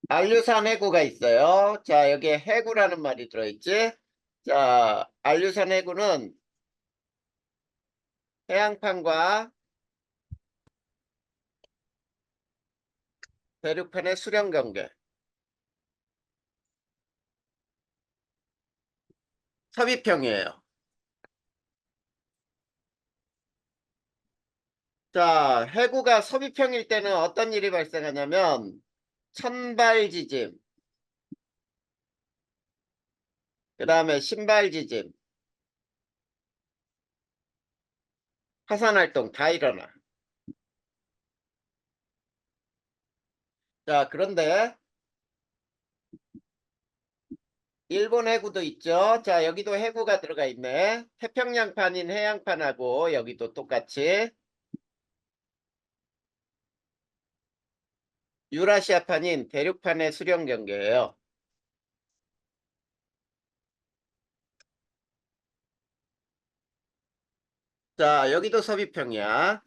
안류산 해구가 있어요. 자, 여기에 해구라는 말이 들어있지? 자, 안류산 해구는 해양판과 대륙판의 수령 경계. 섭이평이에요. 자, 해구가 섭이평일 때는 어떤 일이 발생하냐면 천발지짐, 그 다음에 신발지짐, 화산활동 다 일어나. 자, 그런데 일본 해구도 있죠. 자, 여기도 해구가 들어가 있네. 태평양판인 해양판하고 여기도 똑같이 유라시아판인 대륙판의 수령 경계예요. 자, 여기도 섭이평이야.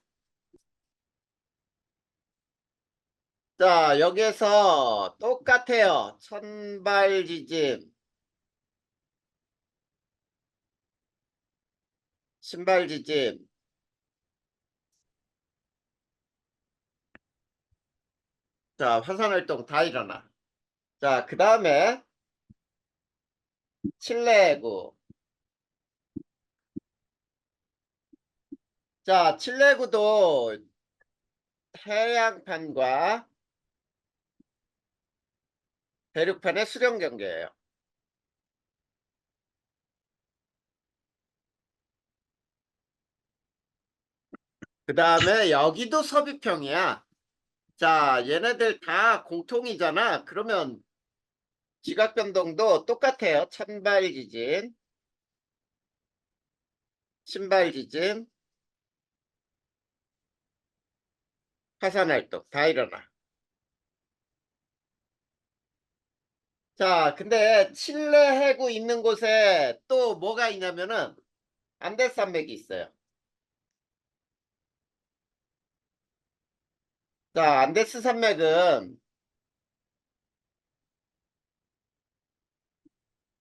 자, 여기에서 똑같아요. 천발지짐, 신발지짐, 자, 화산활동 다 일어나. 자, 그 다음에 칠레해구. 자, 칠레해구도 해양판과 대륙판의 수령 경계예요. 그 다음에 여기도 섭이평이야. 자, 얘네들 다 공통이잖아. 그러면 지각변동도 똑같아요. 천발지진, 신발지진, 화산활동 다 일어나. 자, 근데 칠레 해구 있는 곳에 또 뭐가 있냐면은 안데스산맥이 있어요. 자, 안데스 산맥은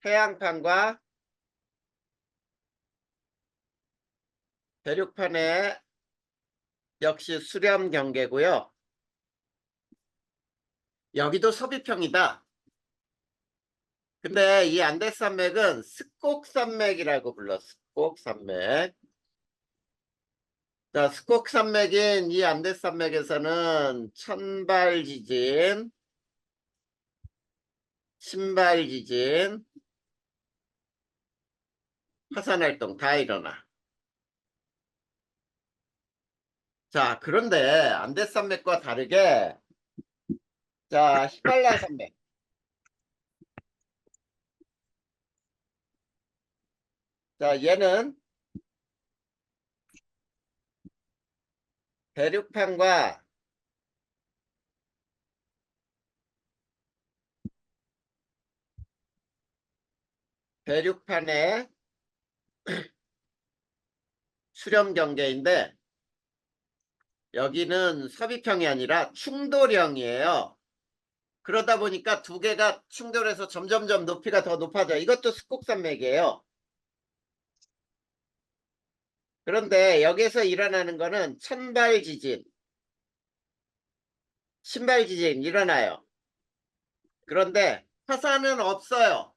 해양판과 대륙판의 역시 수렴 경계고요. 여기도 섭이평이다. 근데 이 안데스 산맥은 스콕산맥이라고 불러. 스콕산맥. 자, 스콕산맥인 이 안데스 산맥에서는 천발지진, 신발지진, 화산활동 다 일어나. 자, 그런데 안데스 산맥과 다르게 자, 히말라야 산맥. 자, 얘는 대륙판과 대륙판의 수렴 경계인데 여기는 섭이평이 아니라 충돌형이에요. 그러다 보니까 두 개가 충돌해서 점점점 높이가 더 높아져. 이것도 스콕산맥이에요. 그런데 여기서 일어나는 거는 천발지진, 신발지진 일어나요. 그런데 화산은 없어요.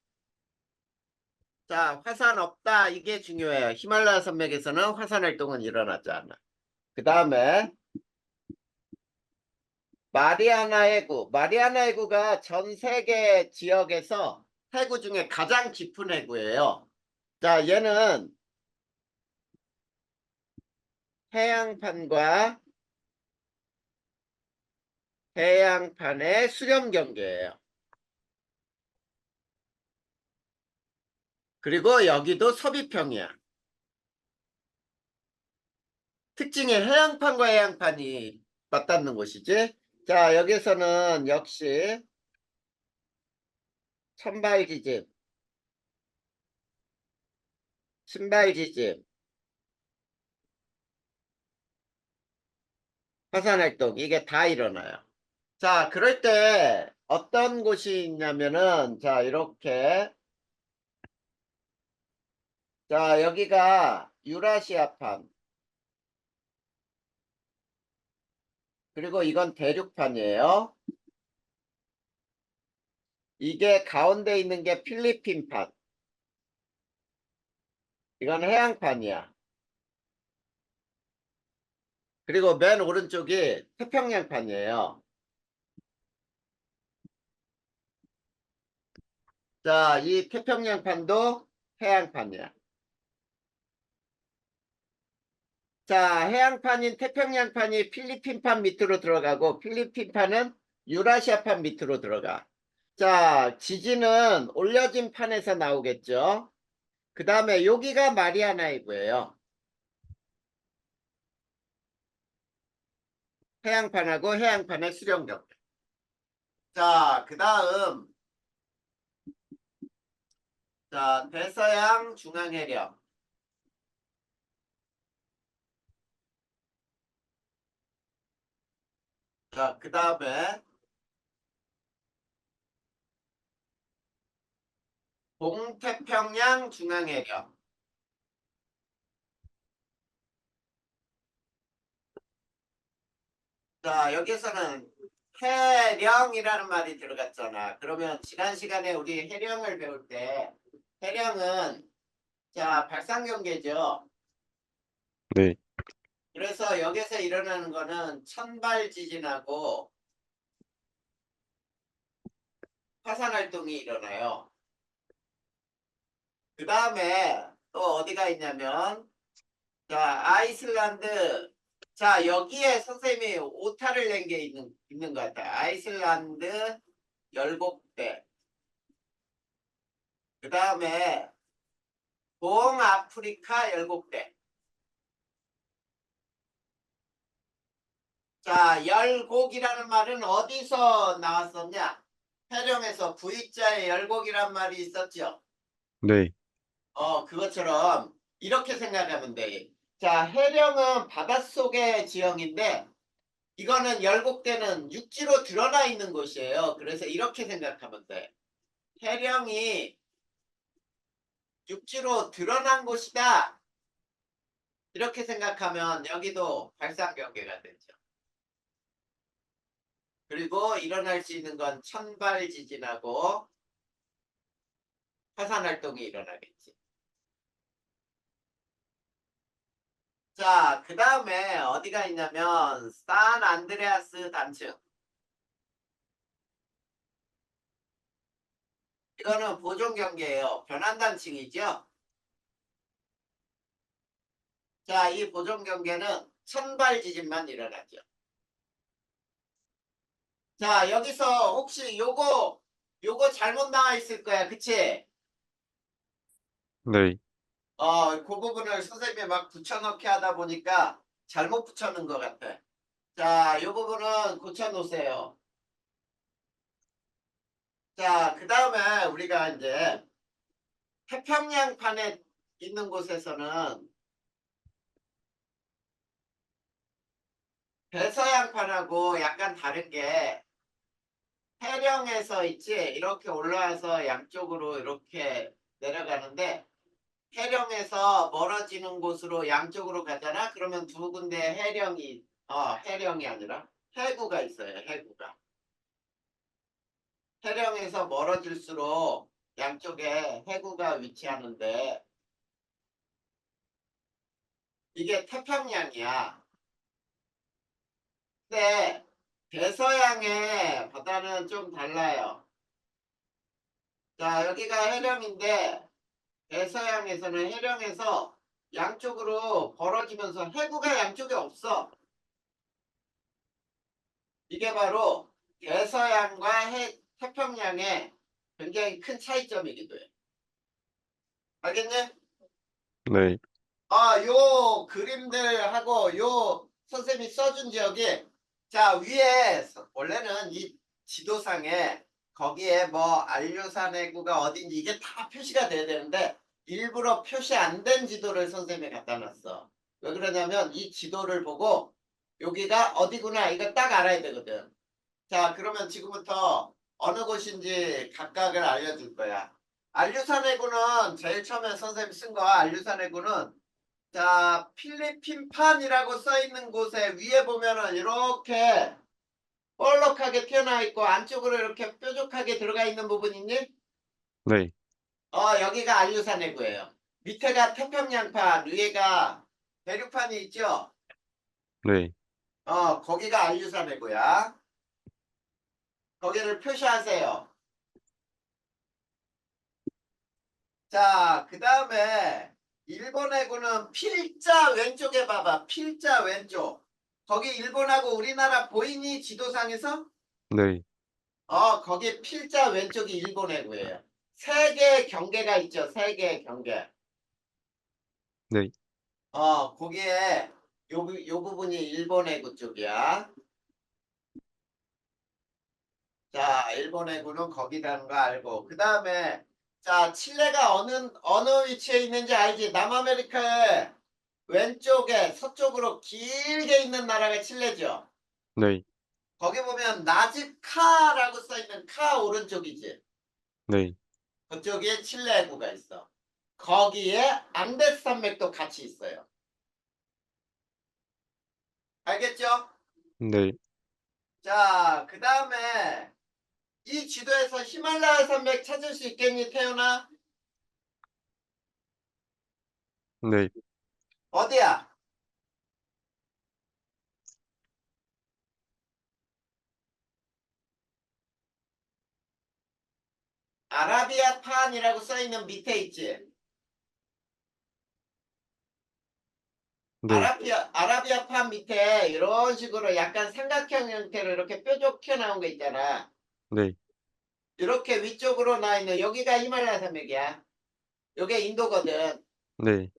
자, 화산 없다. 이게 중요해요. 히말라야 산맥에서는 화산 활동은 일어나지 않아. 그 다음에 마리아나 해구. 마리아나 해구가 전 세계 지역에서 해구 중에 가장 깊은 해구예요. 자, 얘는 해양판과 해양판의 수렴 경계예요. 그리고 여기도 섭이평이야. 특징이 해양판과 해양판이 맞닿는 곳이지. 자, 여기서는 역시 천발지짐, 신발지짐, 화산활동 이게 다 일어나요. 자, 그럴 때 어떤 곳이 있냐면은, 자, 이렇게. 자, 여기가 유라시아판. 그리고 이건 대륙판이에요. 이게 가운데 있는 게 필리핀판. 이건 해양판이야. 그리고 맨 오른쪽이 태평양판이에요. 자, 이 태평양판도 해양판이야. 자, 해양판인 태평양판이 필리핀판 밑으로 들어가고 필리핀판은 유라시아판 밑으로 들어가. 자, 지진은 올려진 판에서 나오겠죠. 그 다음에 여기가 마리아나이브예요. 해양판하고 해양판의 수령경. 자, 그 다음 자, 대서양 중앙해령. 자, 그 다음에 동태평양 중앙해령. 자, 여기서는 해령이라는 말이 들어갔잖아. 그러면 지난 시간에 우리 해령을 배울 때 해령은 자, 발상경계죠. 네, 그래서 여기서 일어나는 거는 천발지진하고 화산활동이 일어나요. 그 다음에 또 어디가 있냐면 자, 아이슬란드. 자, 여기에 선생님이 오타를 낸 게 있는 것 같아요. 아이슬란드 열곡대. 그 다음에 동아프리카 열곡대. 자, 열곡이라는 말은 어디서 나왔었냐? 해령에서 V자에 열곡이란 말이 있었죠. 네, 그것처럼 이렇게 생각하면 돼. 자, 해령은 바닷속의 지형인데 이거는 열곡대는 육지로 드러나 있는 곳이에요. 그래서 이렇게 생각하면 돼. 해령이 육지로 드러난 곳이다. 이렇게 생각하면 여기도 발상경계가 되죠. 그리고 일어날 수 있는 건 천발지진하고 화산활동이 일어나겠지. 자, 그 다음에 어디가 있냐면 산 안드레아스 단층. 이거는 보존경계예요. 변환단층이죠. 자, 이 보존경계는 천발지진만 일어나죠. 자, 여기서 혹시 요거 잘못 나와 있을 거야. 그치? 네, 그 부분을 선생님이 막 붙여넣기 하다 보니까 잘못 붙여놓은 것 같아. 자, 요 부분은 고쳐놓으세요. 자, 그 다음에 우리가 이제 태평양판에 있는 곳에서는 대서양판하고 약간 다른 게 해령에서 있지 이렇게 올라와서 양쪽으로 이렇게 내려가는데 해령에서 멀어지는 곳으로 양쪽으로 가잖아. 그러면 두 군데 해령이 아니라 해구가 있어요. 해구가. 해령에서 멀어질수록 양쪽에 해구가 위치하는데 이게 태평양이야. 근데 대서양의 바다는 좀 달라요. 자, 여기가 해령인데 대서양에서는 해령에서 양쪽으로 벌어지면서 해구가 양쪽에 없어. 이게 바로 대서양과 태평양의 굉장히 큰 차이점이기도 해. 알겠니? 네, 요 그림들하고 요 선생님이 써준 지역이 자 위에 원래는 이 지도상에 거기에 뭐 안류산 해구가 어딘지 이게 다 표시가 돼야 되는데 일부러 표시 안 된 지도를 선생님이 갖다 놨어. 왜 그러냐면 이 지도를 보고 여기가 어디구나 이거 딱 알아야 되거든. 자, 그러면 지금부터 어느 곳인지 각각을 알려줄 거야. 알류산해구는 제일 처음에 선생님이 쓴 거, 알류산해구는 자, 필리핀판이라고 써 있는 곳에 위에 보면은 이렇게 볼록하게 튀어나와 있고 안쪽으로 이렇게 뾰족하게 들어가 있는 부분 있니? 네. 여기가 알류산해구예요. 밑에가 태평양판, 위에가 대륙판이 있죠? 네. 거기가 알류산해구야. 거기를 표시하세요. 자, 그 다음에 일본 해구는 필자 왼쪽에 봐봐. 필자 왼쪽. 거기 일본하고 우리나라 보이니? 지도상에서? 네. 거기 필자 왼쪽이 일본 해구예요. 세 개의 경계가 있죠. 세 개의 경계. 네. 거기에 요 부분이 일본 해구 쪽이야. 자, 일본 해구는 거기라는 거 알고. 그 다음에 자, 칠레가 어느 위치에 있는지 알지? 남아메리카의 왼쪽에 서쪽으로 길게 있는 나라가 칠레죠. 네. 거기 보면 나즈카라고 써있는 카 오른쪽이지. 네. 그쪽에 칠레 해구가 있어. 거기에 안데스 산맥도 같이 있어요. 알겠죠? 네. 자, 그 다음에 이 지도에서 히말라야 산맥 찾을 수 있겠니, 태연아? 네. 어디야? 아라비아판이라고 써있는 밑에 있지. 네. 아라비아판 밑에 이런 식으로 약간 삼각형 형태로 이렇게 뾰족해 나온 거 있잖아. 네. 이렇게 위쪽으로 나 있는 여기가 히말라야 산맥이야. 요게 인도거든. 네.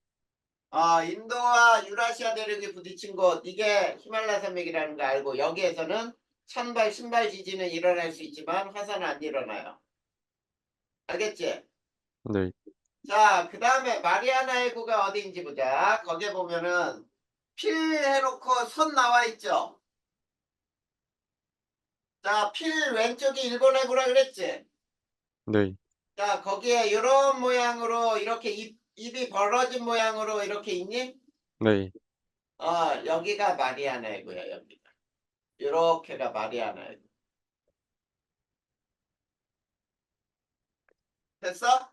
인도와 유라시아 대륙이 부딪힌 곳 이게 히말라야 산맥이라는 거 알고 여기에서는 천발 신발 지진은 일어날 수 있지만 화산은 안 일어나요. 알겠지? 네. 자, 그 다음에 마리아나 해구가 어디인지 보자. 거기에 보면은 필 해놓고 손 나와 있죠. 자, 필 왼쪽이 일본 해구라 그랬지. 네. 자, 거기에 이런 모양으로 이렇게 입이 벌어진 모양으로 이렇게 있니? 네. 여기가 마리아나 해구야, 여기가. 이렇게가 마리아나 해구. 됐어?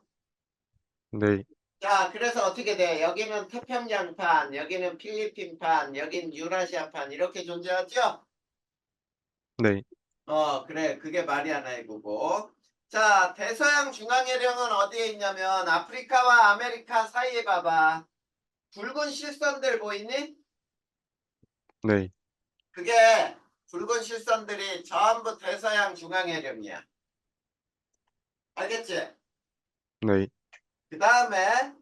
네. 자, 그래서 어떻게 돼? 여기는 태평양판, 여기는 필리핀판, 여긴 유라시아판 이렇게 존재하죠? 네. 그래. 그게 마리아나 해구고. 자, 대서양 중앙해령은 어디에 있냐면 아프리카와 아메리카 사이에 봐봐. 붉은 실선들 보이니? 네. 그게 붉은 실선들이 전부 대서양 중앙해령이야. 알겠지? 네. 그 다음에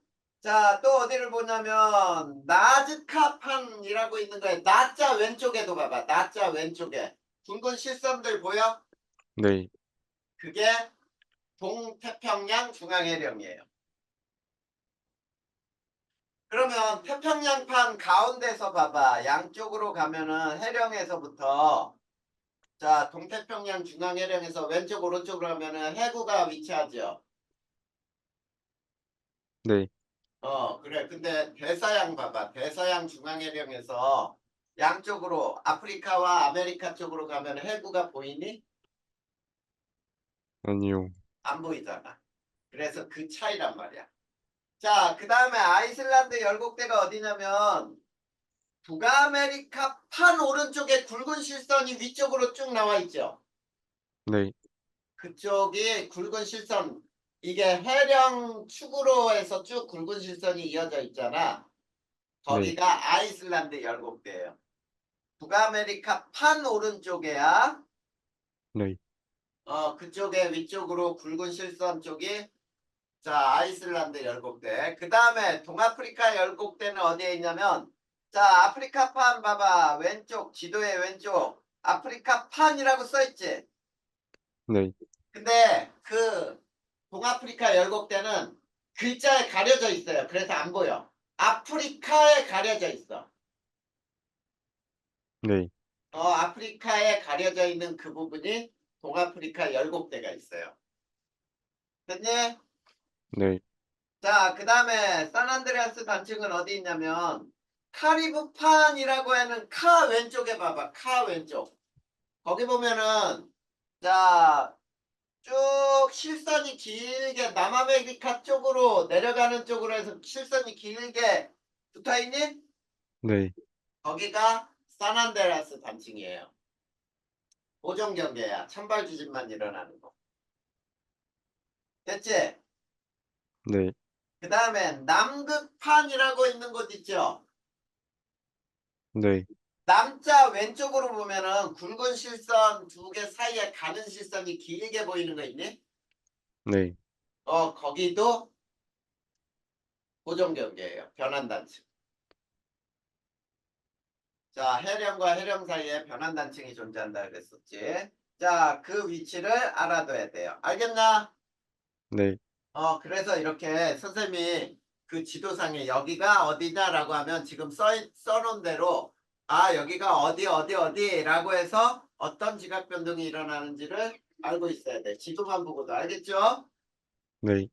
자, 또 어디를 보냐면 나즈카판이라고 있는 거야. 나자 왼쪽에도 봐봐. 나자 왼쪽에. 붉은 실선들 보여? 네. 그게 동태평양 중앙해령이에요. 그러면 태평양판 가운데서 봐봐. 양쪽으로 가면은 해령에서부터 자, 동태평양 중앙해령에서 왼쪽 오른쪽으로 하면은 해구가 위치하죠. 네. 그래. 근데 대서양 봐봐. 대서양 중앙해령에서 양쪽으로 아프리카와 아메리카 쪽으로 가면 해구가 보이니? 아니요. 안 보이잖아. 그래서 그 차이란 말이야. 자, 그 다음에 아이슬란드 열곡대가 어디냐면 북아메리카 판 오른쪽에 굵은 실선이 위쪽으로 쭉 나와 있죠. 네. 그쪽이 굵은 실선 이게 해령 축으로 해서 쭉 굵은 실선이 이어져 있잖아. 네. 거기가 아이슬란드 열곡대예요. 북아메리카 판 오른쪽에야 네. 그쪽에 위쪽으로 굵은 실선 쪽이 자 아이슬란드 열곡대. 그 다음에 동아프리카 열곡대는 어디에 있냐면 자 아프리카 판 봐봐. 왼쪽 지도의 왼쪽 아프리카 판이라고 써있지. 네. 근데 그 동아프리카 열곡대는 글자에 가려져 있어요. 그래서 안 보여. 아프리카에 가려져 있어. 네. 아프리카에 가려져 있는 그 부분이 동아프리카 열곡대가 있어요. 됐니? 네, 자, 그 다음에 산안드레아스 단층은 어디 있냐면 카리브판이라고 하는 카 왼쪽에 봐봐. 카 왼쪽. 거기 보면은 자, 쭉 실선이 길게 남아메리카 쪽으로 내려가는 쪽으로 해서 실선이 길게 붙어있니? 네, 거기가 산안드레아스 단층이에요. 고정 경계야. 찬발 지진만 일어나는 거. 됐지? 네, 그 다음에 남극판이라고 있는 곳 있죠? 네, 남자 왼쪽으로 보면은 굵은 실선 두 개 사이에 가는 실선이 길게 보이는 거 있니? 네, 거기도 고정 경계예요. 변환 단층. 자, 해령과 해령 사이에 변환 단층이 존재한다 그랬었지. 자, 그 위치를 알아둬야 돼요. 알겠나? 네, 그래서 이렇게 선생님이 그 지도상에 여기가 어디냐라고 하면 지금 써놓은 대로 여기가 어디라고 해서 어떤 지각 변동이 일어나는지를 알고 있어야 돼. 지도만 보고도 알겠죠? 네,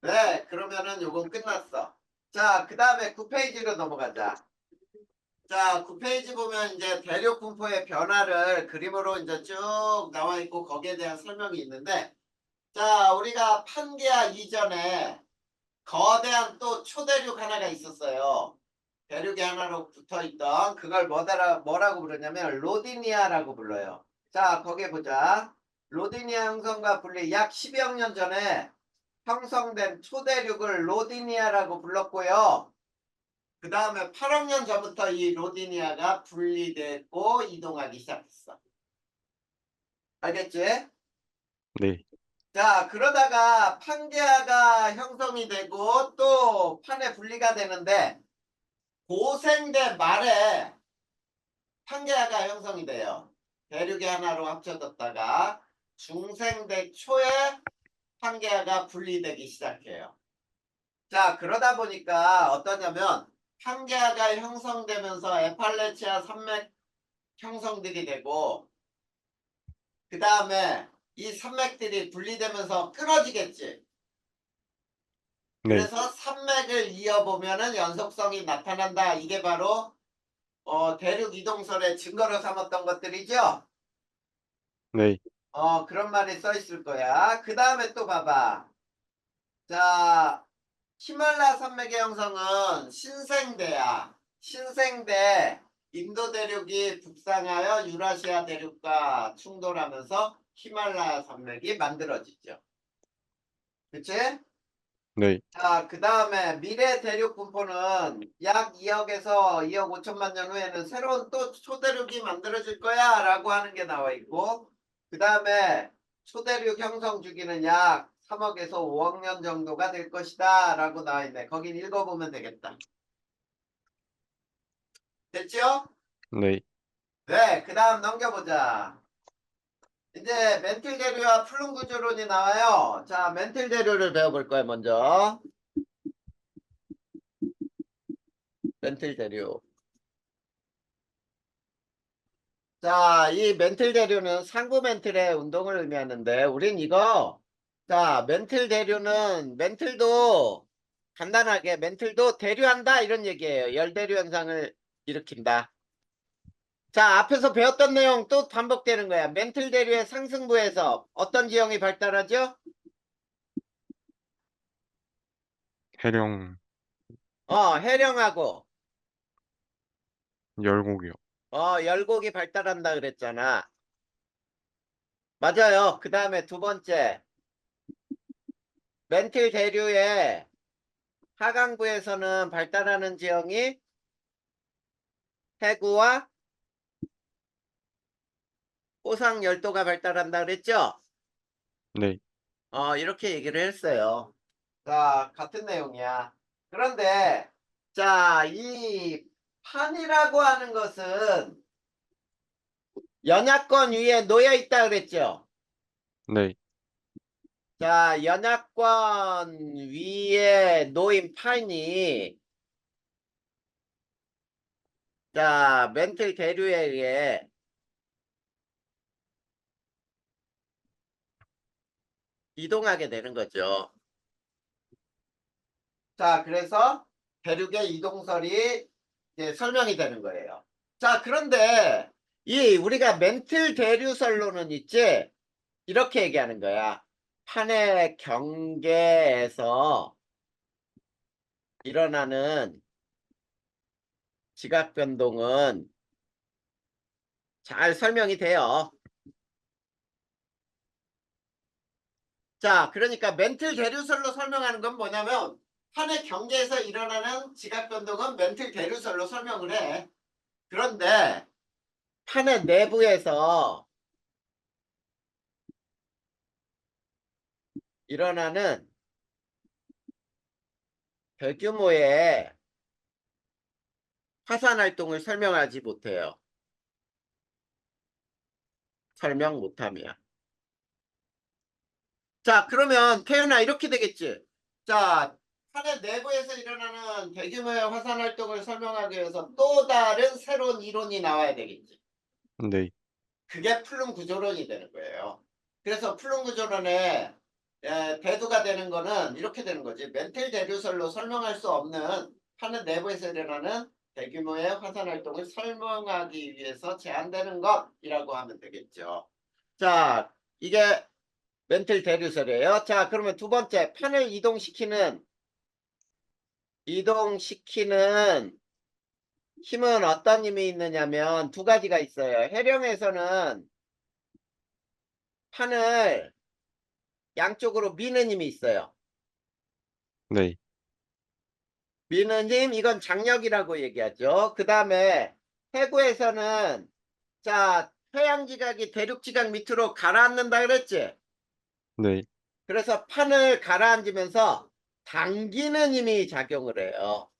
네, 그러면은 요건 끝났어. 자, 그 다음에 9페이지로 넘어가자. 자, 9페이지 보면 이제 대륙 분포의 변화를 그림으로 이제 쭉 나와 있고 거기에 대한 설명이 있는데 자, 우리가 판게아 이전에 거대한 또 초대륙 하나가 있었어요. 대륙이 하나로 붙어있던 그걸 뭐라고 부르냐면 로디니아라고 불러요. 자, 거기 보자. 로디니아 형성과 분리 약 10여 년 전에 형성된 초대륙을 로디니아라고 불렀고요. 그 다음에 8억 년 전부터 이 로디니아가 분리되고 이동하기 시작했어. 알겠지? 네, 자, 그러다가 판게아가 형성이 되고 또 판에 분리가 되는데 고생대 말에 판게아가 형성이 돼요. 대륙이 하나로 합쳐졌다가 중생대 초에 판게아가 분리되기 시작해요. 자, 그러다 보니까 어떠냐면 판게아가 형성되면서 에팔레치아 산맥 형성들이 되고 그 다음에 이 산맥들이 분리되면서 끊어지겠지. 네, 그래서 산맥을 이어보면은 연속성이 나타난다. 이게 바로 대륙 이동설의 증거로 삼았던 것들이죠. 네, 그런 말이 써 있을 거야. 그 다음에 또 봐봐. 자, 히말라야 산맥의 형성은 신생대야. 신생대 인도 대륙이 북상하여 유라시아 대륙과 충돌하면서 히말라야 산맥이 만들어지죠. 그치? 네, 자, 그 다음에 미래 대륙 분포는 약 2억에서 2억 5천만 년 후에는 새로운 또 초대륙이 만들어질 거야 라고 하는 게 나와 있고 그 다음에 초대륙 형성 주기는 약 3억에서 5억 년 정도가 될 것이다 라고 나와 있네. 거긴 읽어보면 되겠다. 됐죠? 네, 네, 그 다음 넘겨보자. 이제 멘틸 대류와 플룸 구조론이 나와요. 자, 멘틸 대류를 배워볼 거예요, 먼저. 멘틸 대류. 자, 이 멘틸 대류는 상부 멘틀의 운동을 의미하는데, 우린 이거, 자, 멘틀 대류는, 멘틀도, 간단하게, 멘틀도 대류한다, 이런 얘기예요. 열대류 현상을 일으킨다. 자, 앞에서 배웠던 내용 또 반복되는 거야. 멘틀 대류의 상승부에서 어떤 지형이 발달하죠? 해령, 해령하고, 열곡이요. 열곡이 발달한다 그랬잖아. 맞아요. 그 다음에 두 번째, 멘틀 대류의 하강부에서는 발달하는 지형이 해구와 호상 열도가 발달한다 그랬죠? 네, 이렇게 얘기를 했어요. 자, 같은 내용이야. 그런데, 자, 이 판이라고 하는 것은 연약권 위에 놓여 있다 그랬죠? 네, 자, 연약권 위에 놓인 판이, 자, 멘틀 대류에 의해 이동하게 되는 거죠. 자, 그래서 대륙의 이동설이 이제 설명이 되는 거예요. 자, 그런데 이 우리가 멘틀 대류설로는 있지 이렇게 얘기하는 거야. 판의 경계에서 일어나는 지각 변동은 잘 설명이 돼요. 자, 그러니까 멘틀 대류설로 설명하는 건 뭐냐면 판의 경계에서 일어나는 지각 변동은 멘틀 대류설로 설명을 해. 그런데 판의 내부에서 일어나는 대규모의 화산 활동을 설명하지 못해요. 설명 못하면. 자, 그러면 태연아 이렇게 되겠지. 자, 판의 내부에서 일어나는 대규모의 화산 활동을 설명하기 위해서 또 다른 새로운 이론이 나와야 되겠지. 네. 그게 플룸 구조론이 되는 거예요. 그래서 플룸 구조론의 대두가 되는 거는 이렇게 되는 거지. 멘틀 대류설로 설명할 수 없는 판의 내부에서 일어나는 대규모의 화산 활동을 설명하기 위해서 제한되는 것이라고 하면 되겠죠. 자, 이게 멘틀 대류설이에요. 자, 그러면 두 번째, 판을 이동시키는 힘은 어떤 힘이 있느냐면 두 가지가 있어요. 해령에서는 판을 양쪽으로 미는 힘이 있어요. 네. 미는 힘, 이건 장력이라고 얘기하죠. 그 다음에 해구에서는 자, 태양지각이 대륙지각 밑으로 가라앉는다 그랬지? 네. 그래서 판을 가라앉으면서 당기는 힘이 작용을 해요.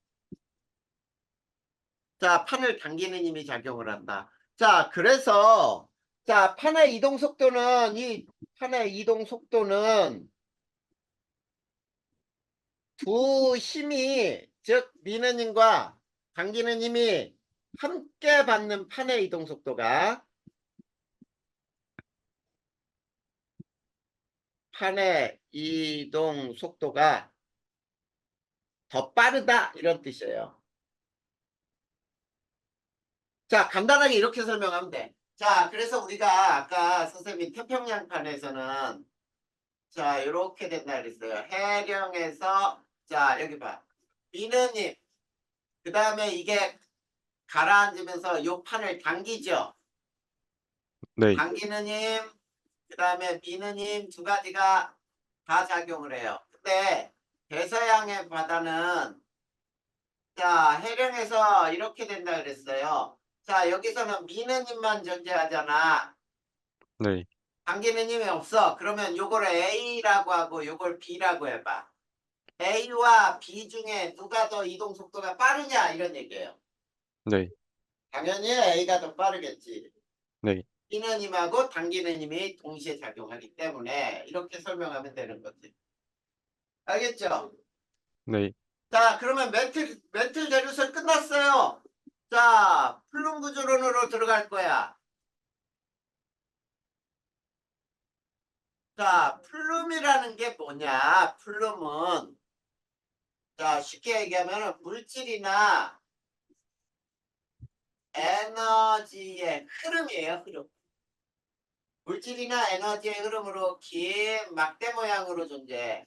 자, 판을 당기는 힘이 작용을 한다. 자, 그래서 자, 판의 이동 속도는 두 힘이 즉 미는 힘과 당기는 힘이 함께 받는 판의 이동 속도가 더 빠르다 이런 뜻이에요. 자, 간단하게 이렇게 설명하면 돼. 자, 그래서 우리가 아까 선생님이 태평양판에서는 자, 이렇게 된다 그랬어요. 해령에서 자, 여기 봐. 미는 힘. 그 다음에 이게 가라앉으면서 요 판을 당기죠. 네. 당기는 힘, 그 다음에 미는 힘 두 가지가 다 작용을 해요. 근데 대서양의 바다는 자, 해령에서 이렇게 된다 그랬어요. 자, 여기서는 미는 힘만 존재하잖아. 네. 당기는 힘이 없어. 그러면 요걸 A라고 하고 요걸 B라고 해봐. A와 B 중에 누가 더 이동 속도가 빠르냐 이런 얘기예요. 네. 당연히 A가 더 빠르겠지. 네. 뛰는 힘하고 당기는 힘이 동시에 작용하기 때문에 이렇게 설명하면 되는 거지. 알겠죠? 네. 자, 그러면 멘틀 대류설 끝났어요. 자, 플룸 구조론으로 들어갈 거야. 자, 플룸이라는 게 뭐냐? 플룸은 자, 쉽게 얘기하면 물질이나 에너지의 흐름이에요, 흐름. 물질이나 에너지의 흐름으로 긴 막대 모양으로 존재해.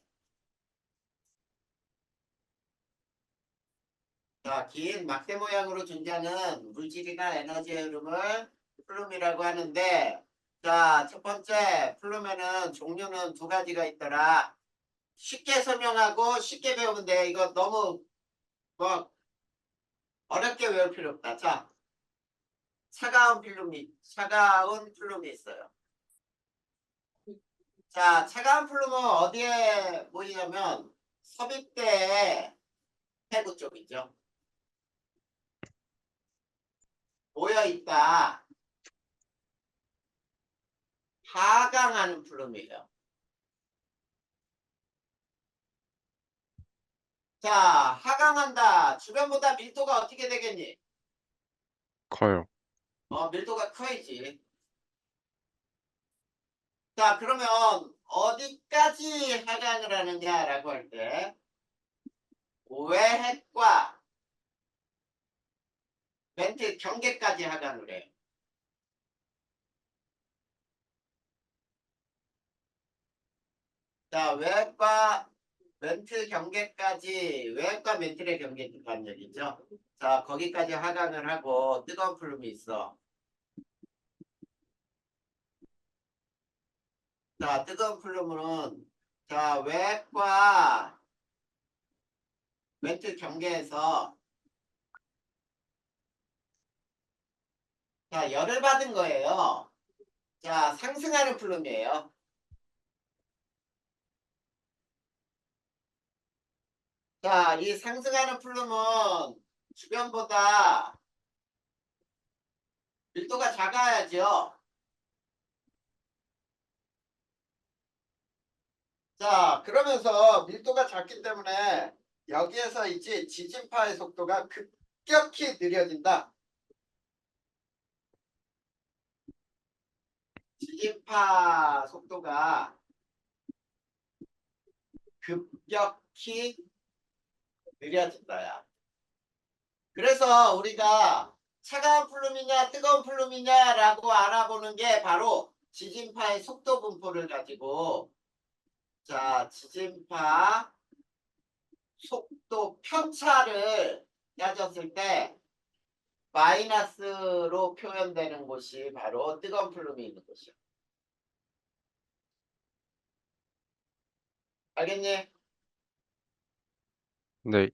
자, 긴 막대 모양으로 존재하는 물질이나 에너지의 흐름을 플룸이라고 하는데, 자, 첫 번째 플룸에는 종류는 두 가지가 있더라. 쉽게 설명하고 쉽게 배우면 돼. 이거 너무 뭐 어렵게 외울 필요 없다. 자, 차가운 플룸이 있어요. 자, 차가운 플룸은 어디에 모이냐면 섭입대의 해부 쪽이죠. 모여 있다. 하강하는 플룸이에요. 자, 하강한다. 주변보다 밀도가 어떻게 되겠니? 커요. 밀도가 커야지. 자, 그러면 어디까지 하강을 하느냐라고 할 때 외핵과 멘트 경계까지 하강을 해요. 자, 외핵과 멘트 경계까지, 외핵과 멘트의 경계 한 얘기죠. 자, 거기까지 하강을 하고 뜨거운 플룸이 있어. 자, 뜨거운 플룸은 자, 외핵과 멘트 경계에서 자, 열을 받은 거예요. 자, 상승하는 플룸이에요. 자, 이 상승하는 플룸은 주변보다 밀도가 작아야죠. 자, 그러면서 밀도가 작기 때문에 여기에서 이제 지진파의 속도가 급격히 느려진다. 지진파 속도가 급격히 느려진다야. 그래서 우리가 차가운 플룸이냐 뜨거운 플룸이냐라고 알아보는 게 바로 지진파의 속도 분포를 가지고 자, 지진파 속도 편차를 따졌을 때 마이너스로 표현되는 곳이 바로 뜨거운 플룸이 있는 곳이야. 알겠니? 네.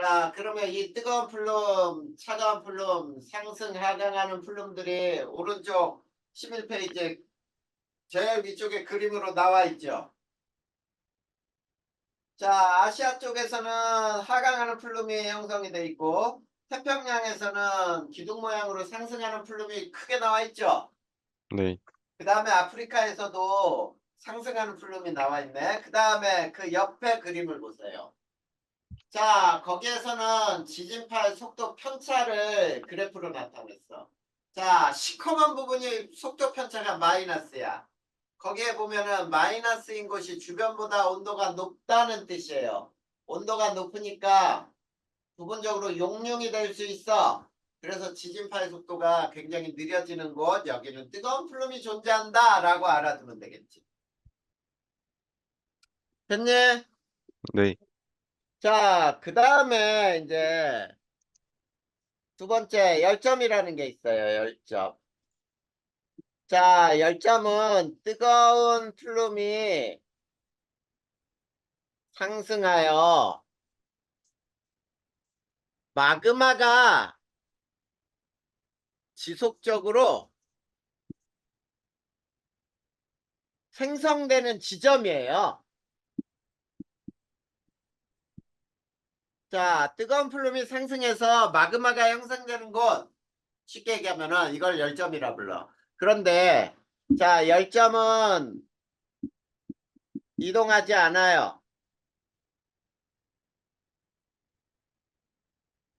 자, 그러면 이 뜨거운 플룸, 차가운 플룸, 상승, 하강하는 플룸들이 오른쪽 11페이지 제일 위쪽에 그림으로 나와 있죠. 자, 아시아 쪽에서는 하강하는 플룸이 형성이 돼 있고 태평양에서는 기둥 모양으로 상승하는 플룸이 크게 나와 있죠. 네. 그 다음에 아프리카에서도 상승하는 플룸이 나와 있네. 그 다음에 그 옆에 그림을 보세요. 자, 거기에서는 지진파의 속도 편차를 그래프로 나타냈어. 자, 시커먼 부분이 속도 편차가 마이너스야. 거기에 보면은 마이너스인 곳이 주변보다 온도가 높다는 뜻이에요. 온도가 높으니까 부분적으로 용융이 될 수 있어. 그래서 지진파의 속도가 굉장히 느려지는 곳, 여기는 뜨거운 플룸이 존재한다 라고 알아두면 되겠지. 됐니? 네. 자, 그 다음에 이제 두 번째 열점이라는 게 있어요. 열점. 자, 열점은 뜨거운 플룸이 상승하여 마그마가 지속적으로 생성되는 지점이에요. 자, 뜨거운 플룸이 상승해서 마그마가 형성되는 곳, 쉽게 얘기하면은 이걸 열점이라 불러. 그런데 자, 열점은 이동하지 않아요.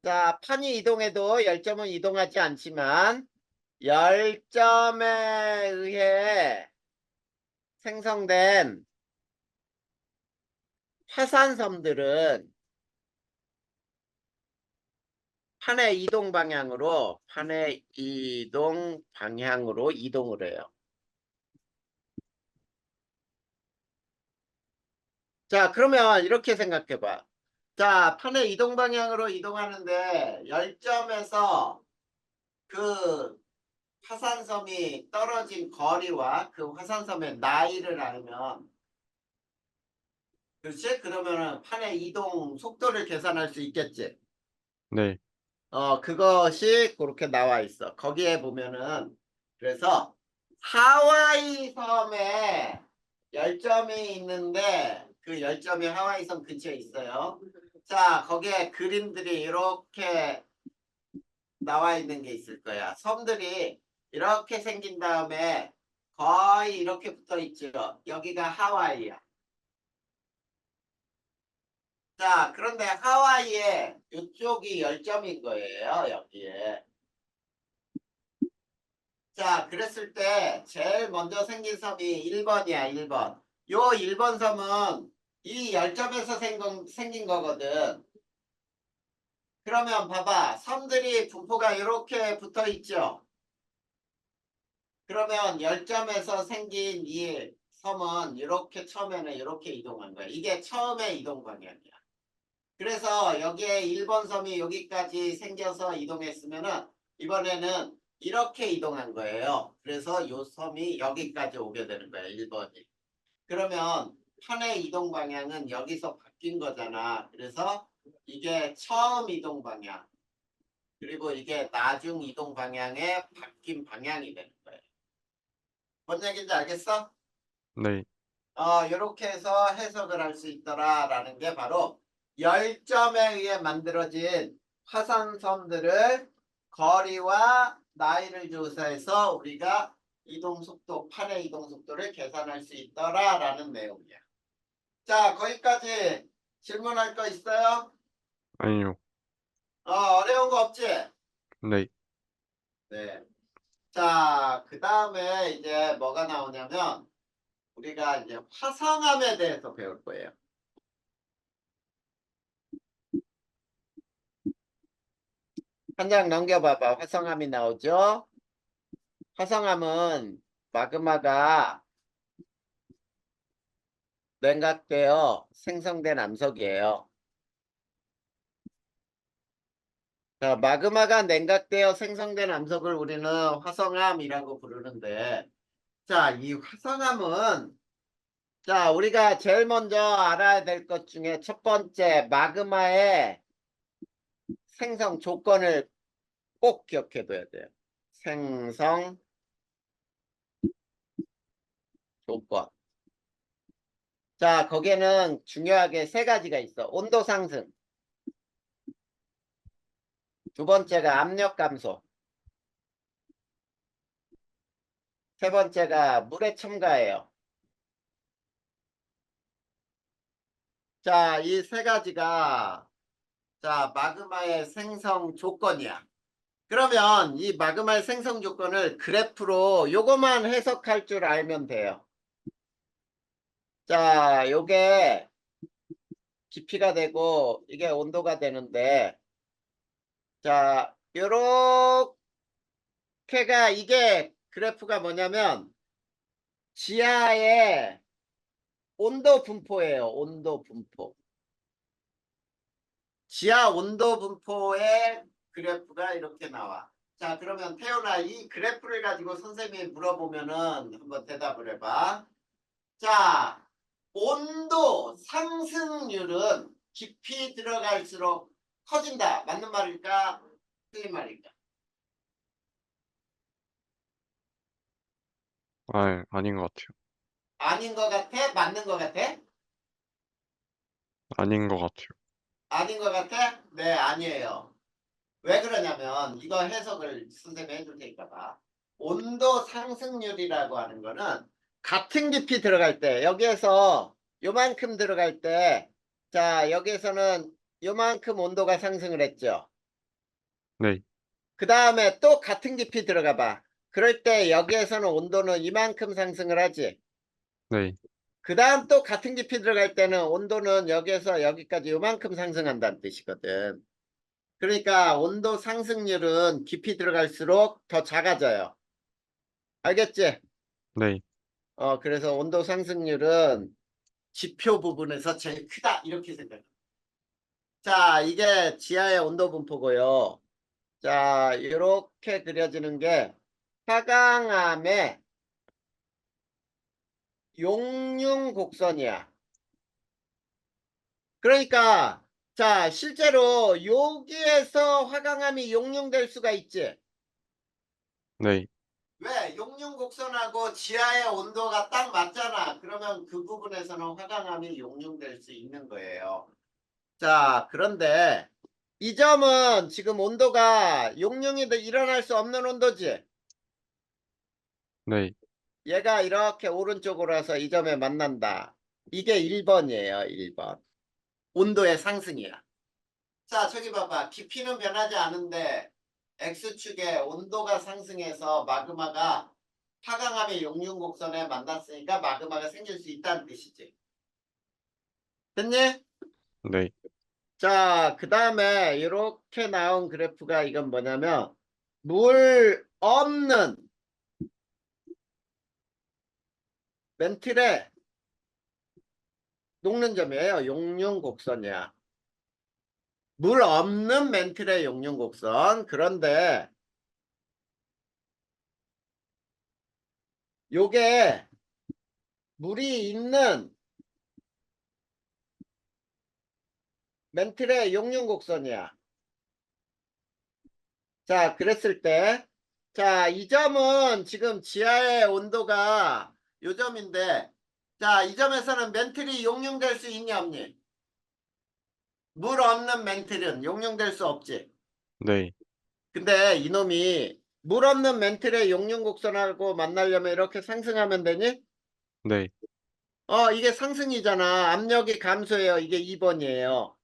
자, 판이 이동해도 열점은 이동하지 않지만 열점에 의해 생성된 화산섬들은 판의 이동 방향으로 이동을 해요. 자, 그러면 이렇게 생각해 봐. 자, 판의 이동 방향으로 이동하는데 열점에서 그 화산섬이 떨어진 거리와 그 화산섬의 나이를 알면 그렇지? 그러면은 판의 이동 속도를 계산할 수 있겠지. 네. 그것이 그렇게 나와 있어. 거기에 보면은 그래서 하와이 섬에 열점이 있는데 그 열점이 하와이 섬 근처에 있어요. 자, 거기에 그림들이 이렇게 나와 있는 게 있을 거야. 섬들이 이렇게 생긴 다음에 거의 이렇게 붙어 있죠. 여기가 하와이야. 자, 그런데 하와이에 이쪽이 열점인 거예요. 여기에. 자, 그랬을 때 제일 먼저 생긴 섬이 1번이야. 1번. 요 1번 섬은 이 열점에서 생긴 거거든. 그러면 봐봐. 섬들이 분포가 이렇게 붙어 있죠. 그러면 열점에서 생긴 이 섬은 이렇게 처음에는 이렇게 이동한 거야. 이게 처음의 이동 방향이야. 그래서 여기에 1번 섬이 여기까지 생겨서 이동했으면은 이번에는 이렇게 이동한 거예요. 그래서 이 섬이 여기까지 오게 되는 거예요. 1번이. 그러면 판의 이동 방향은 여기서 바뀐 거잖아. 그래서 이게 처음 이동 방향. 그리고 이게 나중 이동 방향의 바뀐 방향이 되는 거예요. 뭔 얘기인지 알겠어? 네. 이렇게 해서 해석을 할 수 있더라라는 게 바로 열점에 의해 만들어진 화산섬들을 거리와 나이를 조사해서 우리가 이동 속도, 판의 이동 속도를 계산할 수 있더라라는 내용이야. 자, 거기까지 질문할 거 있어요? 아니요. 어려운 거 없지? 네. 네. 자, 그 다음에 이제 뭐가 나오냐면 우리가 이제 화성암에 대해서 배울 거예요. 한 장 넘겨봐봐. 화성암이 나오죠? 화성암은 마그마가 냉각되어 생성된 암석이에요. 자, 마그마가 냉각되어 생성된 암석을 우리는 화성암이라고 부르는데, 자, 이 화성암은, 자, 우리가 제일 먼저 알아야 될 것 중에 첫 번째, 마그마의 생성 조건을 꼭 기억해 둬야 돼요. 생성 조건. 자, 거기에는 중요하게 세 가지가 있어. 온도 상승. 두 번째가 압력 감소. 세 번째가 물의 첨가예요. 자, 이 세 가지가 자, 마그마의 생성 조건이야. 그러면 이 마그마의 생성 조건을 그래프로 요거만 해석할 줄 알면 돼요. 자, 요게 깊이가 되고 이게 온도가 되는데 자, 요렇게가 이게 그래프가 뭐냐면 지하의 온도 분포예요. 온도 분포. 지하 온도 분포의 그래프가 이렇게 나와. 자, 그러면 태연아, 이 그래프를 가지고 선생님이 물어보면은 한번 대답을 해봐. 자, 온도 상승률은 깊이 들어갈수록 커진다. 맞는 말일까? 틀린 말일까? 아닌 것 같아요. 아닌 것 같아? 맞는 것 같아? 아닌 것 같아요. 아닌 것 같아? 네, 아니에요. 왜 그러냐면 이거 해석을 선생님이 해줄 테니까 봐. 온도 상승률이라고 하는 거는 같은 깊이 들어갈 때 여기에서 요만큼 들어갈 때 자 여기에서는 요만큼 온도가 상승을 했죠. 네. 그 다음에 또 같은 깊이 들어가 봐. 그럴 때 여기에서는 온도는 이만큼 상승을 하지. 네. 그 다음 또 같은 깊이 들어갈 때는 온도는 여기에서 여기까지 요만큼 상승한다는 뜻이거든. 그러니까 온도 상승률은 깊이 들어갈수록 더 작아져요. 알겠지? 네. 그래서 온도 상승률은 지표 부분에서 제일 크다. 이렇게 생각해요. 자, 이게 지하의 온도 분포고요. 자, 이렇게 그려지는 게 화강암의 용융 곡선이야. 그러니까 자, 실제로 여기에서 화강암이 용융될 수가 있지. 네. 왜? 용융 곡선하고 지하의 온도가 딱 맞잖아. 그러면 그 부분에서는 화강암이 용융될 수 있는 거예요. 자, 그런데 이 점은 지금 온도가 용융이 일어날 수 없는 온도지. 네. 얘가 이렇게 오른쪽으로 와서 이 점에 만난다. 이게 1번이에요. 1번. 온도의 상승이야. 자, 저기 봐봐. 깊이는 변하지 않은데 X축에 온도가 상승해서 마그마가 하강암의 용융곡선에 만났으니까 마그마가 생길 수 있다는 뜻이지. 됐니? 네. 자, 그 다음에 이렇게 나온 그래프가 이건 뭐냐면 물 없는 멘틀에 녹는 점이에요. 용융곡선이야. 물 없는 멘틀의 용융곡선. 그런데 요게 물이 있는 멘틀의 용융곡선이야. 자, 그랬을 때, 자, 이 점은 지금 지하의 온도가 요 점인데, 자, 이 점에서는 멘틀이 용융될 수 있냐, 없니? 물 없는 멘틀은 용융될 수 없지. 네. 근데 이놈이 물 없는 멘틀의 용융곡선하고 만나려면 이렇게 상승하면 되니? 네. 이게 상승이잖아. 압력이 감소해요. 이게 2번이에요.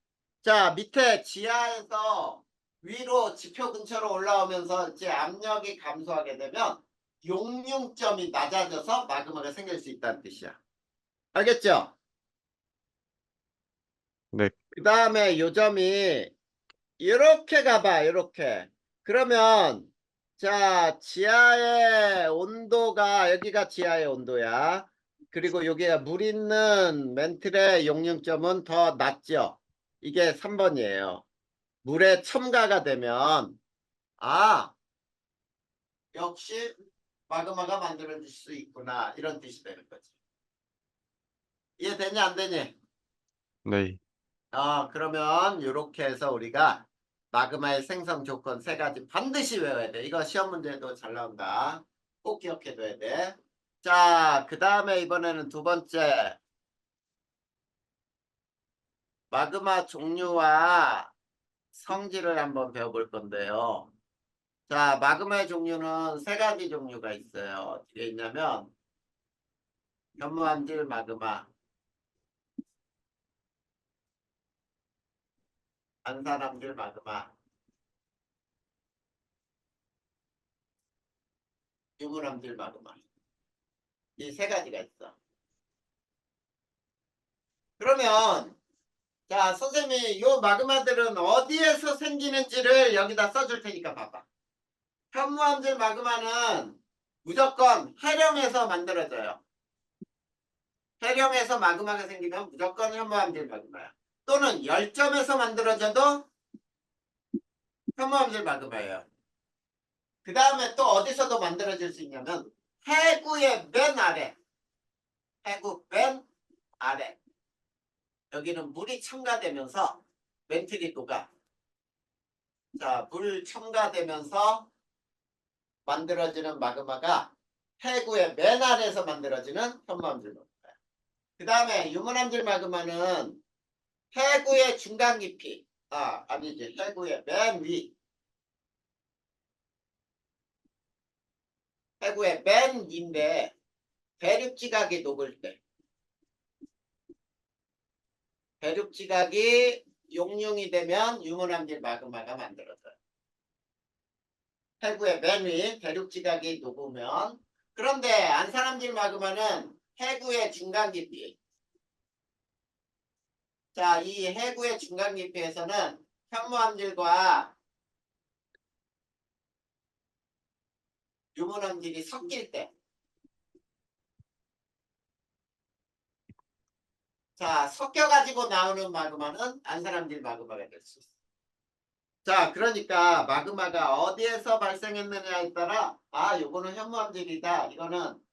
자, 밑에 지하에서 위로 지표 근처로 올라오면서 이제 압력이 감소하게 되면 용융점이 낮아져서 마그마가 생길 수 있다는 뜻이야. 알겠죠? 네. 그 다음에 요점이 이렇게 가봐. 이렇게. 그러면 자, 지하의 온도가 여기가 지하의 온도야. 그리고 여기가 물 있는 멘틀의 용융점은 더 낮죠. 이게 3번이에요. 물에 첨가가 되면 아, 역시 마그마가 만들어질 수 있구나. 이런 뜻이 되는 거지. 이해되냐 안 되니? 네. 그러면 이렇게 해서 우리가 마그마의 생성 조건 세 가지 반드시 외워야 돼. 이거 시험 문제도 잘 나온다. 꼭 기억해둬야 돼. 자, 그 다음에 이번에는 두 번째 마그마 종류와 성질을 한번 배워볼 건데요. 자, 마그마의 종류는 세 가지 종류가 있어요. 어떻게 있냐면 현무암질 마그마, 안산암질 마그마, 유물암질 마그마. 이 세 가지가 있어. 그러면 자, 선생님이 요 마그마들은 어디에서 생기는지를 여기다 써줄 테니까 봐봐. 현무암질 마그마는 무조건 해령에서 만들어져요. 해령에서 마그마가 생기면 무조건 현무암질 마그마야. 또는 열점에서 만들어져도 현무암질 마그마예요. 그 다음에 또 어디서도 만들어질 수 있냐면 해구의 맨 아래, 해구 맨 아래. 여기는 물이 첨가되면서 멘틀이 녹아. 자, 물 첨가되면서 만들어지는 마그마가 해구의 맨 아래에서 만들어지는 현무암질 마그마예요. 그 다음에 유문암질 마그마는 해구의 중간 깊이, 아니지, 해구의 맨 위, 해구의 맨 위인데 대륙지각이 녹을 때, 대륙지각이 용융이 되면 유문암질 마그마가 만들어져요. 해구의 맨 위, 대륙지각이 녹으면. 그런데 안산암질 마그마는 해구의 중간 깊이, 자, 이 해구의 중간 깊이에서는 현무암질과 유문암질이 섞일 때, 자, 섞여가지고 나오는 마그마는 안산암질 마그마가 될 수 있어. 자, 그러니까 마그마가 어디에서 발생했느냐에 따라 요거는 현무암질이다. 이거는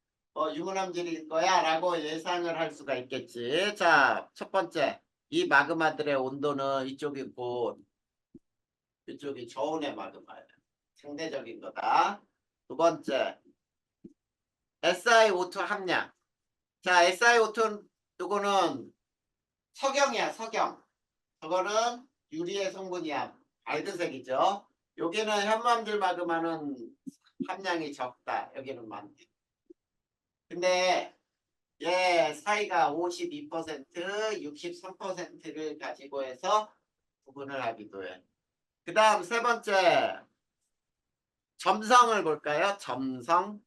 유문암질일 거야 라고 예상을 할 수가 있겠지. 자, 첫 번째, 이 마그마들의 온도는 이쪽이 있고 이쪽이 저온의 마그마예요. 상대적인 거다. 두 번째, SiO2 함량. 자, SiO2는 요거는 석영이야, 석영. 저거는 유리의 성분이야. 밝은색이죠. 여기는 현무암질 마그마는 함량이 적다. 여기는 많대. 근데 얘 사이가 52%, 63%를 가지고 해서 구분을 하기도 해. 그 다음 세 번째 점성을 볼까요? 점성.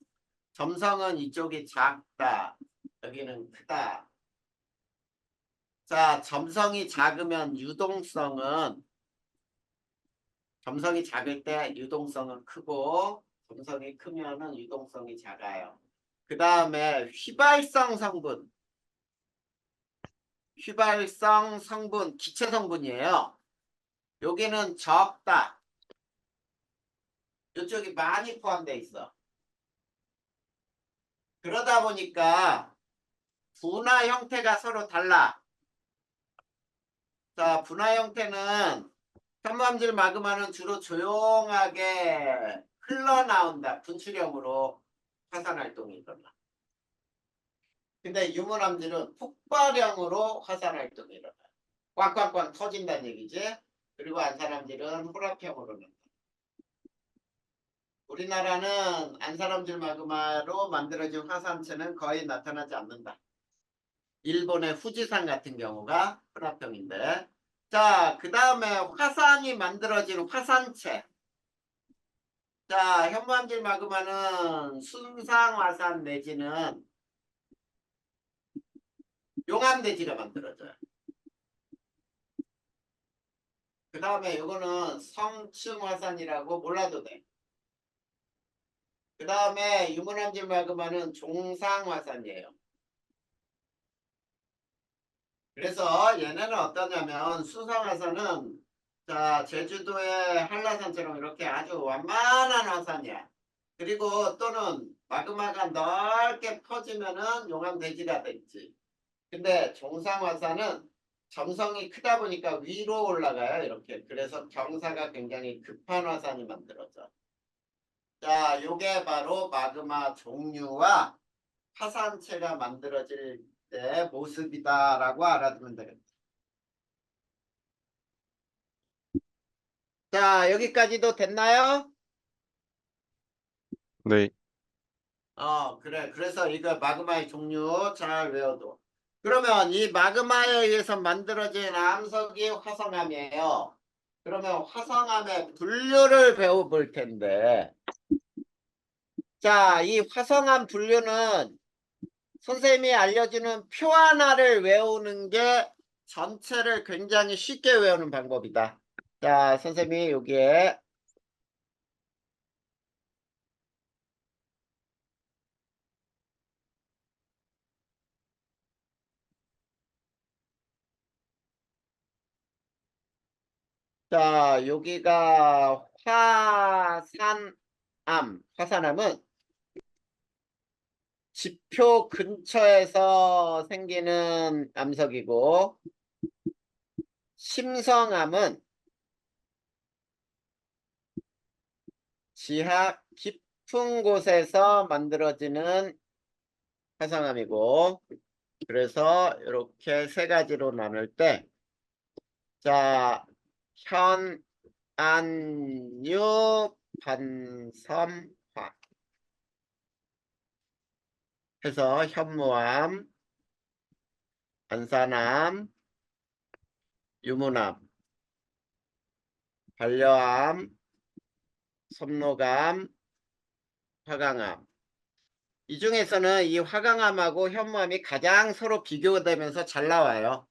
점성은 이쪽이 작다. 여기는 크다. 자, 점성이 작으면 점성이 작을 때 유동성은 크고 점성이 크면은 유동성이 작아요. 그 다음에 휘발성 성분, 기체 성분이에요. 여기는 적다. 이쪽이 많이 포함되어 있어. 그러다 보니까 분화 형태가 서로 달라. 자, 분화 형태는 현무암질 마그마는 주로 조용하게 흘러나온다. 분출형으로 화산 활동이 일어나. 근데 유물암질은 폭발형으로 화산 활동이 일어나. 꽝꽝꽝 터진다는 얘기지. 그리고 안산암질은 혼합형으로 난다. 우리나라는 안산암질 마그마로 만들어진 화산체는 거의 나타나지 않는다. 일본의 후지산 같은 경우가 혼합형인데. 자, 그 다음에 화산이 만들어진 화산체. 자, 현무암질 마그마는 순상화산 내지는 용암대지가 만들어져요. 그 다음에 이거는 성층화산이라고 몰라도 돼. 그 다음에 유문암질 마그마는 종상화산이에요. 그래서 얘네는 어떠냐면 수상화산은 자 제주도의 한라산처럼 이렇게 아주 완만한 화산이야. 그리고 또는 마그마가 넓게 퍼지면은 용암대지가 됐지. 근데 종상화산은 점성이 크다 보니까 위로 올라가요. 이렇게. 그래서 경사가 굉장히 급한 화산이 만들어져. 자, 요게 바로 마그마 종류와 화산체가 만들어질 때 모습이다라고 알아두면 되겠다. 자, 여기까지도 됐나요? 네, 그래. 그래서 이거 마그마의 종류 잘 외워둬. 그러면 이 마그마에 의해서 만들어진 암석이 화성암이에요. 그러면 화성암의 분류를 배워볼 텐데, 자, 이 화성암 분류는 선생님이 알려주는 표 하나를 외우는 게 전체를 굉장히 쉽게 외우는 방법이다. 자, 선생님이 여기에 자, 여기가 화산암은 지표 근처에서 생기는 암석이고, 심성암은 지하 깊은 곳에서 만들어지는 화성암이고, 그래서 이렇게 세 가지로 나눌 때, 자, 현, 안, 유, 반섬, 화 해서 현무암, 안산암, 유문암, 반려암, 섭록암, 화강암. 이 중에서는 이 화강암하고 현무암이 가장 서로 비교되면서 잘 나와요.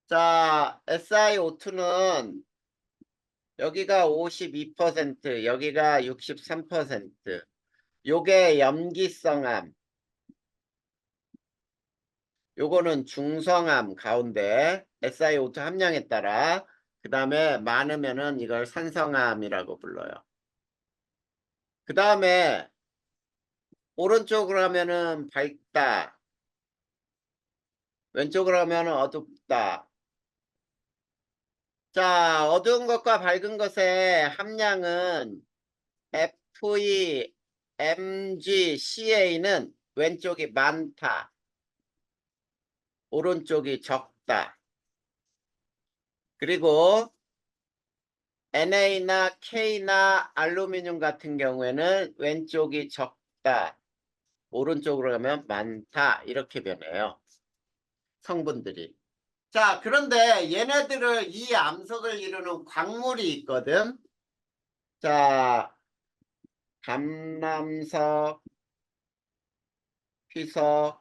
자, SiO2는 여기가 52%, 여기가 63%. 요게 염기성암. 요거는 중성암 가운데 SiO2 함량에 따라 그 다음에 많으면은 이걸 산성암이라고 불러요. 그 다음에 오른쪽으로 하면은 밝다. 왼쪽으로 하면은 어둡다. 자, 어두운 것과 밝은 것의 함량은 Fe, Mg, Ca는 왼쪽이 많다. 오른쪽이 적다. 그리고 Na K나 알루미늄 같은 경우에는 왼쪽이 적다. 오른쪽으로 가면 많다. 이렇게 변해요. 성분들이. 자, 그런데 얘네들을 이 암석을 이루는 광물이 있거든. 자, 감람석, 피서,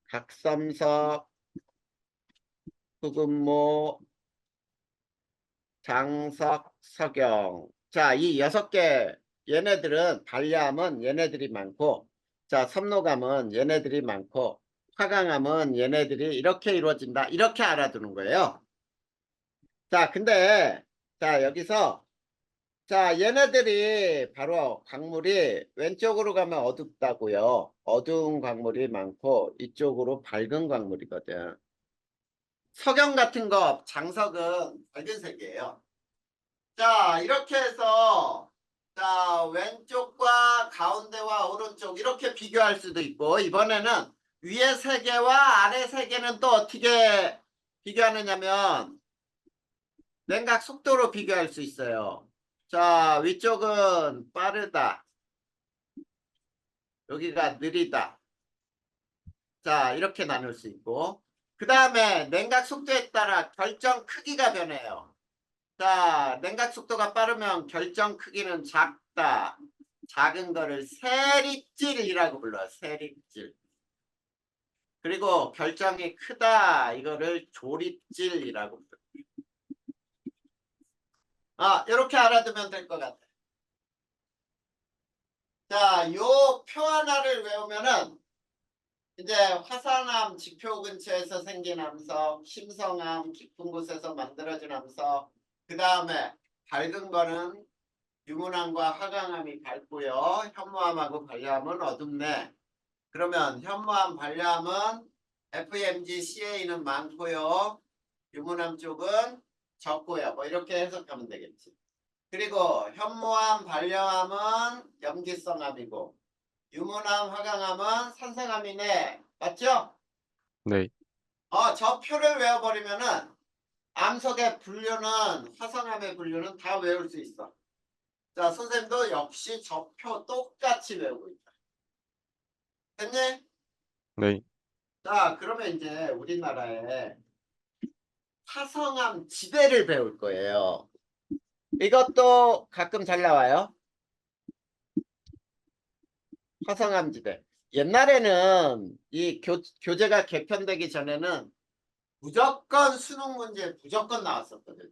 각섬석, 흑음모, 장석, 석영. 자, 이 6개 얘네들은 반려암은 얘네들이 많고, 자, 섭노감은 얘네들이 많고, 화강암은 얘네들이 이렇게 이루어진다. 이렇게 알아두는 거예요. 자, 근데 자, 여기서 자, 얘네들이 바로 광물이 왼쪽으로 가면 어둡다고요. 어두운 광물이 많고 이쪽으로 밝은 광물이거든. 석영 같은 거 장석은 밝은색이에요. 자, 이렇게 해서 자, 왼쪽과 가운데와 오른쪽 이렇게 비교할 수도 있고, 이번에는 위에 세 개와 아래 세 개는 또 어떻게 비교하느냐면 냉각 속도로 비교할 수 있어요. 자, 위쪽은 빠르다. 여기가 느리다. 자, 이렇게 나눌 수 있고, 그 다음에 냉각 속도에 따라 결정 크기가 변해요. 자, 냉각 속도가 빠르면 결정 크기는 작다. 작은 거를 세립질이라고 불러요. 세립질. 그리고 결정이 크다. 이거를 조립질이라고 불러요. 이렇게 알아두면 될 것 같아요. 자, 요 표 하나를 외우면은 이제 화산암 지표 근처에서 생긴 암석, 심성암 깊은 곳에서 만들어진 암석, 그 다음에 밝은 거는 유문암과 화강암이 밝고요. 현무암하고 반려암은 어둡네. 그러면 현무암, 반려암은 FMG, CA는 많고요. 유문암 쪽은 적고요. 뭐 이렇게 해석하면 되겠지. 그리고 현무암, 반려암은 염기성암이고 유문암, 화강암은 산성암이네. 맞죠? 네, 저 표를 외워버리면은 암석의 분류는 화성암의 분류는 다 외울 수 있어. 자, 선생님도 역시 저 표 똑같이 외우고 있다. 됐니? 네, 자, 그러면 이제 우리나라의 화성암 지대를 배울 거예요. 이것도 가끔 잘 나와요. 화성암 지대. 옛날에는 이 교재가 개편되기 전에는 무조건 수능 문제 무조건 나왔었거든요.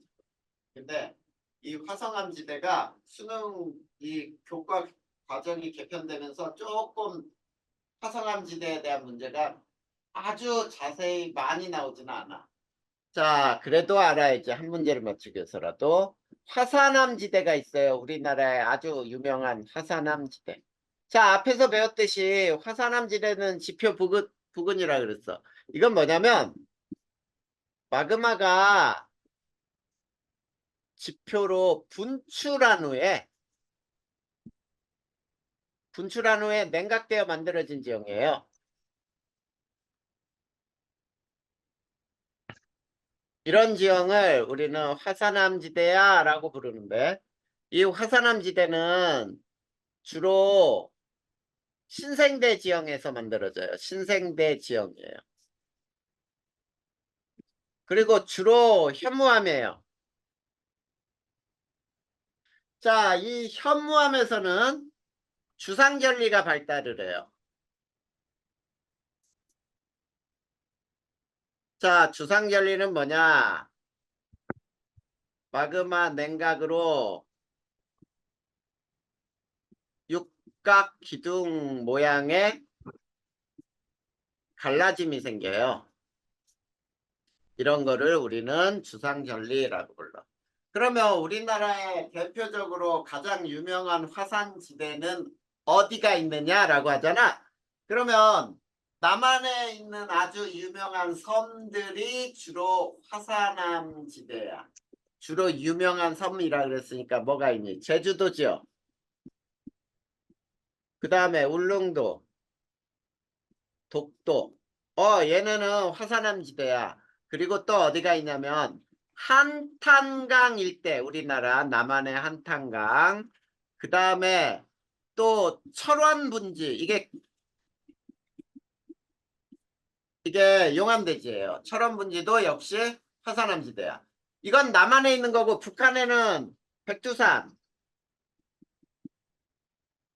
근데 이 화성암 지대가 수능 이 교과 과정이 개편되면서 조금 화성암 지대에 대한 문제가 아주 자세히 많이 나오지는 않아. 자, 그래도 알아야지. 한 문제를 맞추기 위해서라도. 화산암 지대가 있어요. 우리나라의 아주 유명한 화산암 지대. 자, 앞에서 배웠듯이 화산암 지대는 지표 부근이라 그랬어. 이건 뭐냐면 마그마가 지표로 분출한 후에 냉각되어 만들어진 지형이에요. 이런 지형을 우리는 화산암지대야 라고 부르는데, 이 화산암지대는 주로 신생대 지형에서 만들어져요. 신생대 지형이에요. 그리고 주로 현무암이에요. 자, 이 현무암에서는 주상절리가 발달을 해요. 자, 주상절리는 뭐냐? 마그마 냉각으로 육각 기둥 모양의 갈라짐이 생겨요. 이런 거를 우리는 주상절리라고 불러. 그러면 우리나라의 대표적으로 가장 유명한 화산지대는 어디가 있느냐라고 하잖아. 그러면 남한에 있는 아주 유명한 섬들이 주로 화산암 지대야. 주로 유명한 섬이라 그랬으니까 뭐가 있니? 제주도죠. 그 다음에 울릉도, 독도. 얘네는 화산암 지대야. 그리고 또 어디가 있냐면 한탄강 일대, 우리나라 남한의 한탄강. 그 다음에 또 철원 분지, 이게 용암대지예요. 철원 분지도 역시 화산암 지대야. 이건 남한에 있는 거고 북한에는 백두산,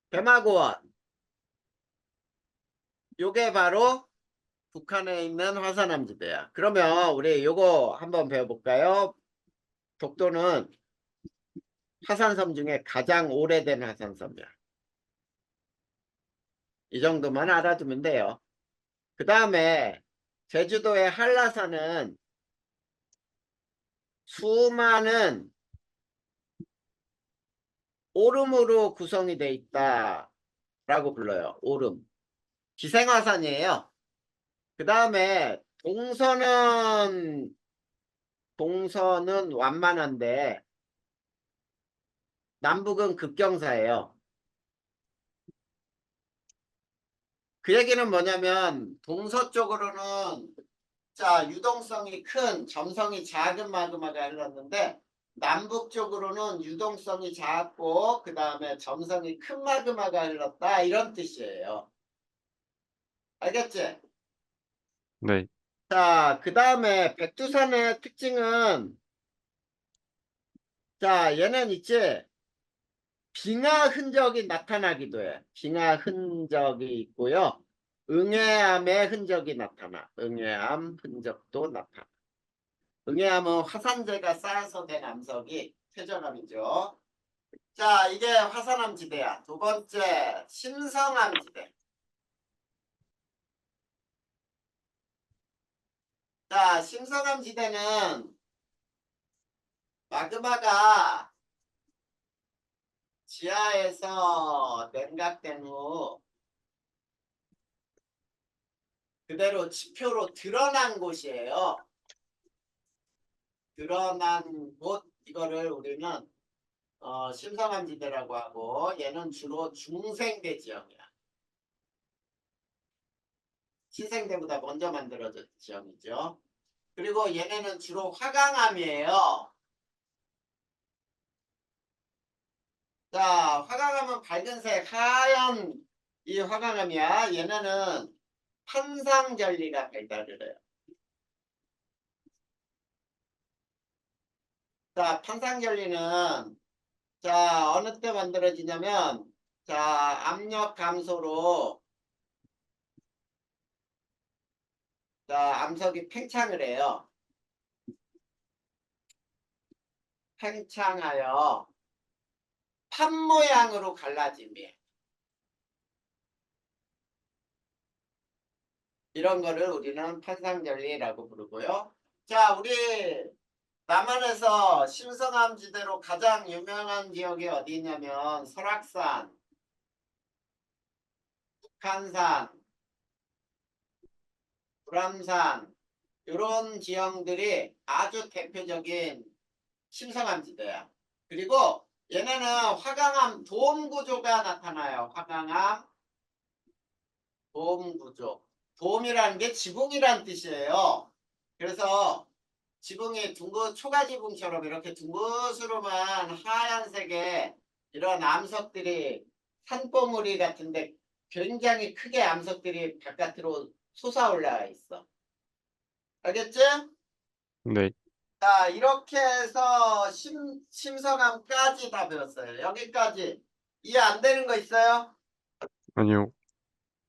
백마고원, 요게 바로 북한에 있는 화산암지대야. 그러면 우리 요거 한번 배워볼까요? 독도는 화산섬 중에 가장 오래된 화산섬이야. 이 정도만 알아두면 돼요. 그 다음에 제주도의 한라산은 수많은 오름으로 구성이 돼 있다라고 불러요. 오름. 기생화산이에요. 그 다음에 동서는 완만한데 남북은 급경사예요. 그 얘기는 뭐냐면 동서쪽으로는 자 유동성이 큰 점성이 작은 마그마가 흘렀는데 남북 쪽으로는 유동성이 작고 그 다음에 점성이 큰 마그마가 흘렀다 이런 뜻이에요. 알겠지? 네. 자, 그 다음에 백두산의 특징은 자 얘는 있지 빙하 흔적이 나타나기도 해. 빙하 흔적이 있고요. 응해암의 흔적이 나타나. 응해암 흔적도 나타나. 응해암은 화산재가 쌓여서 된 암석이 퇴적암이죠. 자, 이게 화산암지대야. 두 번째, 심성암지대. 자, 심성암지대는 마그마가 지하에서 냉각된 후 그대로 지표로 드러난 곳이에요. 드러난 곳, 이거를 우리는 심성암지대라고 하고 얘는 주로 중생대 지형이야. 신생대보다 먼저 만들어진 지형이죠. 그리고 얘네는 주로 화강암이에요. 자, 화강암은 밝은색 하얀 이 화강암이야. 얘네는 판상절리가 발달을 해요. 자, 판상절리는 자 어느 때 만들어지냐면 자 압력 감소로 자 암석이 팽창을 해요. 팽창하여 판 모양으로 갈라짐이에요. 이런 거를 우리는 판상절리라고 부르고요. 자, 우리 남한에서 심성암지대로 가장 유명한 지역이 어디 있냐면 설악산, 북한산, 불암산 이런 지형들이 아주 대표적인 심성암지대야. 그리고 얘네는 화강암 도움 구조가 나타나요. 화강암 도움 구조. 도움이라는 게 지붕이라는 뜻이에요. 그래서 지붕이 초가지붕처럼 이렇게 둥그스름한 하얀색의 이런 암석들이 산봉우리 같은데 굉장히 크게 암석들이 바깥으로 솟아올라 있어. 알겠지? 네. 자, 이렇게 해서 심성암까지 다 배웠어요. 여기까지 이해 안 되는 거 있어요? 아니요.